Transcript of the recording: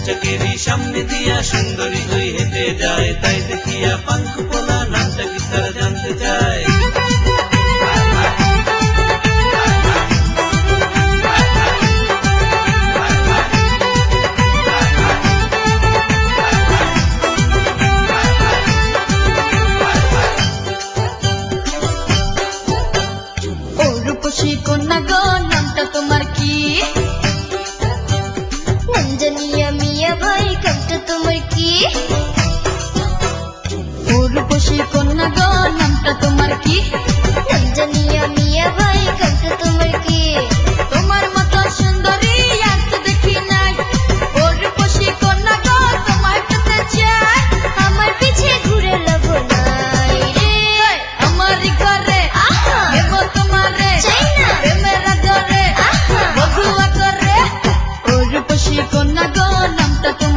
চকেরই সামনে দিয়া সুন্দরী হয়ে হেঁটে যায়, তাই দেখিয়া পাঙ্কু পোলা নামটা কি তারা জানতে চায়। ও রূপসী কন্যা গো, নামটা তোমার কি? নঞ্জনিয়া মিয়া ভাই, কামটা তোমার কি? ও রূপসী কন্যা গো, নামটা তোমার কি? নঞ্জনিয়া মিয়া ভাই, কামটা তোমার কি? তোমার মতো সুন্দরী আর তো দেখি নাই। ও রূপসী কন্যা গো, তোমায় পেতে চাই। আমার পিছে ঘুরে লাভ নাই রে। আমারই ঘরে আহা, দেব তোমারে, চাই না। প্রেমের আদরে আহা, বধুয়া করে। ও রূপসী কন্যা গো, নামটা তোমার